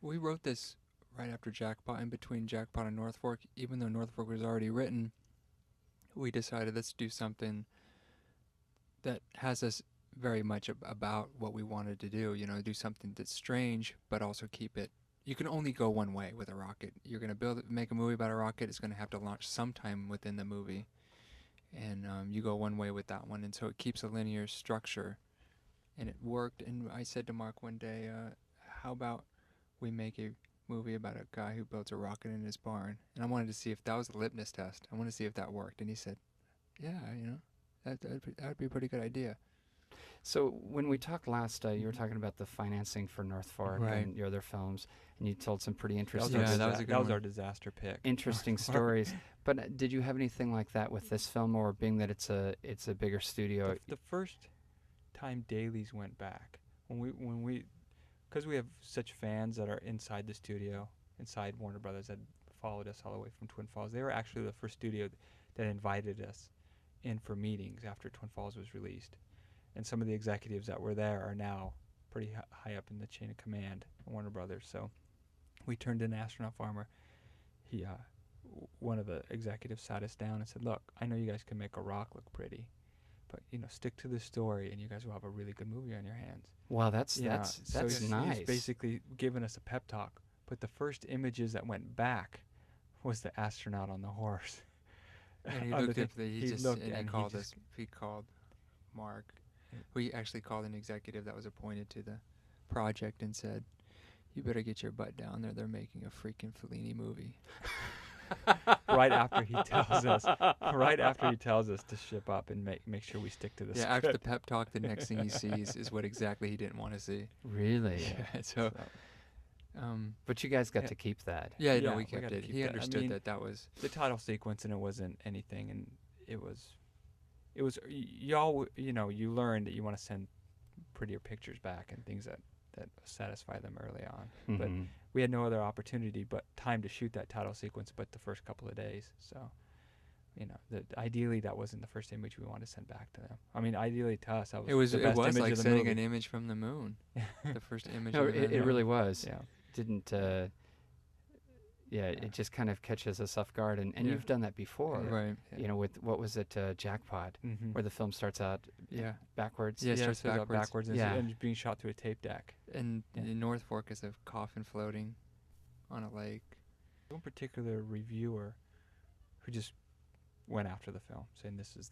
We wrote this right after Jackpot, in between Jackpot and North Fork. Even though North Fork was already written, we decided let's do something that has us very much about what we wanted to do. You know, do something that's strange, but also keep it. You can only go one way with a rocket. You're going to make a movie about a rocket. It's going to have to launch sometime within the movie, and you go one way with that one, and so it keeps a linear structure, and it worked. And I said to Mark one day, "How about we make a movie about a guy who builds a rocket in his barn?" And I wanted to see if that was a litmus test. I wanted to see if that worked, and he said, "Yeah, you know, that'd be a pretty good idea." So when we talked last, you were talking about the financing for North Fork Right. and your other films, and you told some pretty That interesting, was, Yeah, our, that was a good that was one. our disaster pick. interesting North Fork. stories. But did you have anything like that with this film, or being that it's a bigger studio? The first time dailies went back, because we have such fans that are inside the studio, inside Warner Brothers, that followed us all the way from Twin Falls. They were actually the first studio that invited us in for meetings after Twin Falls was released. And some of the executives that were there are now pretty high up in the chain of command at Warner Brothers. So we turned in Astronaut Farmer. He, one of the executives sat us down and said, "Look, I know you guys can make a rock look pretty, but stick to the story, and you guys will have a really good movie on your hands." Wow, that's So nice. he's basically giving us a pep talk. But the first images that went back was the astronaut on the horse. And he On the looked thing. at the, He looked and he called just- us. He called Mark. We actually called an executive that was appointed to the project and said, "You better get your butt down there. They're making a freaking Fellini movie." right after he tells us to ship up and make sure we stick to the Yeah, script. after the pep talk, the next thing he sees is what exactly he didn't want to see. Really? Yeah, so, But you guys got Yeah. to keep that. yeah, Yeah, no, we we kept gotta it. keep He that. I understood mean, that was. the title sequence, and it wasn't anything, and it was you learn that you want to send prettier pictures back and things that satisfy them early on. But Mhm. we had no other opportunity but time to shoot that title sequence but the first couple of days. So ideally that wasn't the first image we wanted to send back to them. I mean, ideally to us that was the best image like of the sending movie. an image from the moon. The first image. No, of the it moon. really was. Yeah. Didn't. It just kind of catches us off guard, and Yeah. you've done that before. Right. You know, with what was it, Jackpot, Mm-hmm. where the film starts out Yeah. backwards. Yeah, it starts starts out backwards and, Yeah. and it's being shot through a tape deck. And Yeah. the North Fork is a coffin floating on a lake. One particular reviewer who just went after the film, saying this is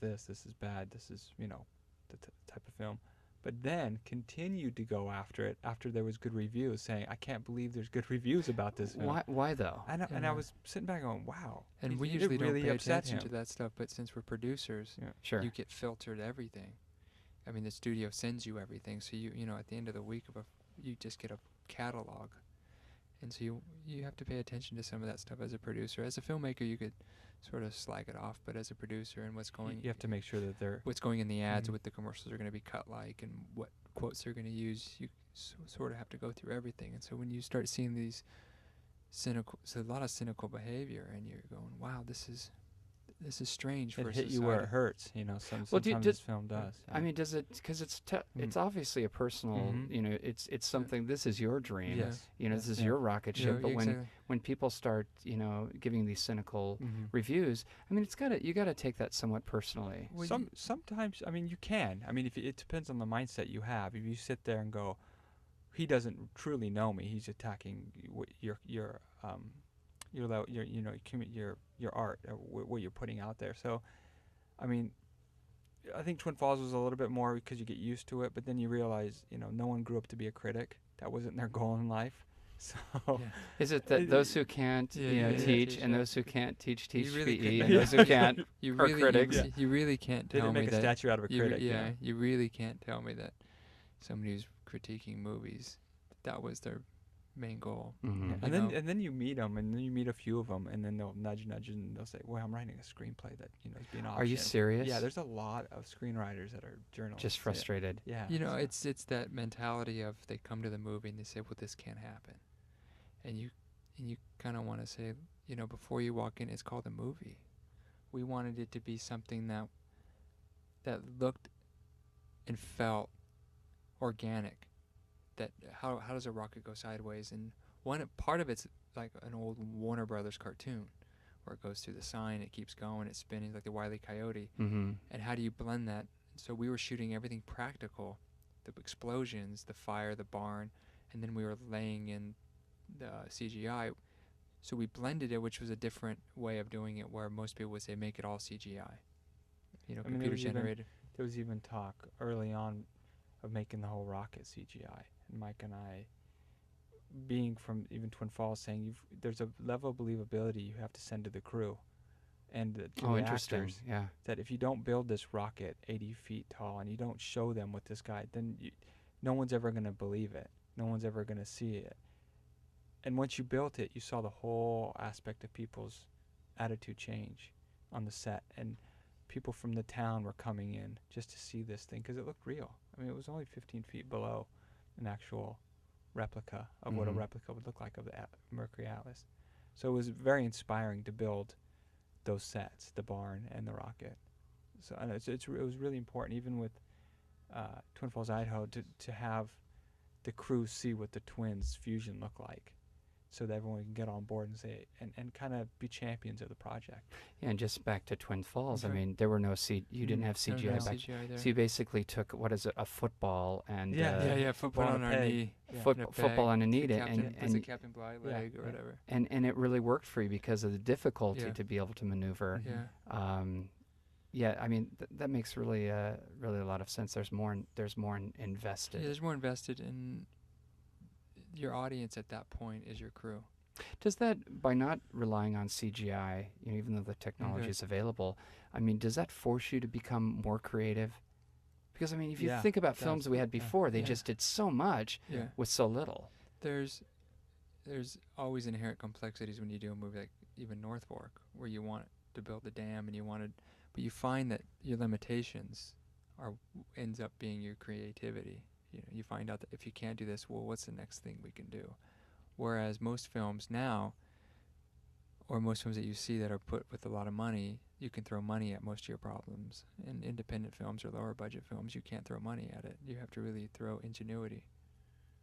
bad, this is the type of film, but then continued to go after it after there was good reviews, saying I can't believe there's good reviews about this film. Why though? And I Yeah. was sitting back going, wow. And we it usually really don't pay upset attention him. to that stuff, but since we're producers, Yeah. Sure. you get filtered everything. I mean, the studio sends you everything, so you know at the end of the week you just get a catalog, and so you have to pay attention to some of that stuff as a producer. As a filmmaker, you could sort of slag it off, but as a producer and what's going You have to make sure that they're in the ads, Mhm. what the commercials are going to be cut like, and what quotes they're going to use, you sort of have to go through everything. And so when you start seeing these a lot of cynical behavior, and you're going, wow, this is strange for it hit society. you where it hurts. Well, Sometimes this film does. I mean, does it? Because it's obviously a personal. Mhm. It's something. This is your dream. Yes. This is Yeah. your rocket ship. But exactly. when people start, giving these cynical Mhm. reviews, I mean, you got to take that somewhat personally. Well, Sometimes, I mean, you can. I mean, it depends on the mindset you have. If you sit there and go, he doesn't truly know me. He's attacking your art, or what you're putting out there. So, I mean, I think Twin Falls was a little bit more because you get used to it, but then you realize, no one grew up to be a critic. That wasn't their goal in life. So, Yeah. Is it that those who can't, teach, and yeah. those who can't teach You really PE, could- and those who can't You are really, critics. You really can't they tell didn't me make a that. statue out of a You critic. you really can't tell me that somebody who's critiquing movies, that was their main goal. Mhm. Yeah. You know? And then you meet them, and then you meet a few of them, and then they'll nudge, and they'll say, "Well, I'm writing a screenplay that is being optioned." Are you serious? Yeah, there's a lot of screenwriters that are journalists. Just frustrated. Yeah. You know, so- it's that mentality of they come to the movie and they say, "Well, this can't happen," and you kind of want to say, before you walk in, it's called a movie. We wanted it to be something that looked and felt organic. That how does a rocket go sideways, and one part of it's like an old Warner Brothers cartoon, where it goes through the sign, it keeps going, it's spinning like the Wile E. Coyote. Mm-hmm. And how do you blend that? So we were shooting everything practical, the explosions, the fire, the barn, and then we were laying in the CGI. So we blended it, which was a different way of doing it, where most people would say make it all CGI. You know, I mean, there computer was even- generated. There was even talk early on of making the whole rocket CGI. And Mike and I, being from even Twin Falls, saying there's a level of believability you have to send to the crew and to Oh, the interesting. actors, Yeah. that if you don't build this rocket 80 feet tall and you don't show them with this guy, then no one's ever going to believe it. No one's ever going to see it. And once you built it, you saw the whole aspect of people's attitude change on the set. And people from the town were coming in just to see this thing because it looked real. I mean, it was only 15 feet below an actual replica of what a Mhm. replica would look like of the Mercury Atlas. So it was very inspiring to build those sets, the barn and the rocket. So and it was really important, even with Twin Falls, Idaho, to have the crew see what the twins' fusion look like, so that everyone can get on board and say and kind of be champions of the project. Yeah, and just back to Twin Falls, I Okay. mean, there were no you didn't Mm. have No, CGI no back. CGI there. So you basically took, what is it, a football and yeah, football on on a our peg. knee. Yeah. foot, and a football peg, underneath the it, captain, and, was it and Captain Bly Yeah, leg or yeah. whatever. and it really worked for you because of the difficulty Yeah. to be able to maneuver. Mhm. Yeah. Yeah, I mean that makes really really a lot of sense. There's more invested. Yeah, there's more invested in your audience at that point is your crew. Does that, by not relying on CGI, even though the technology Okay. is available, I mean, does that force you to become more creative? Because I mean, if you Yeah, think about it films does. we had Yeah. before, they Yeah. just did so much Yeah. with so little. There's always inherent complexities when you do a movie like even North Fork, where you want to build a dam and but you find that your limitations ends up being your creativity. You find out that if you can't do this, well, what's the next thing we can do? Whereas most films now, or most films that you see that are put with a lot of money, you can throw money at most of your problems. In independent films or lower budget films, you can't throw money at it. You have to really throw ingenuity.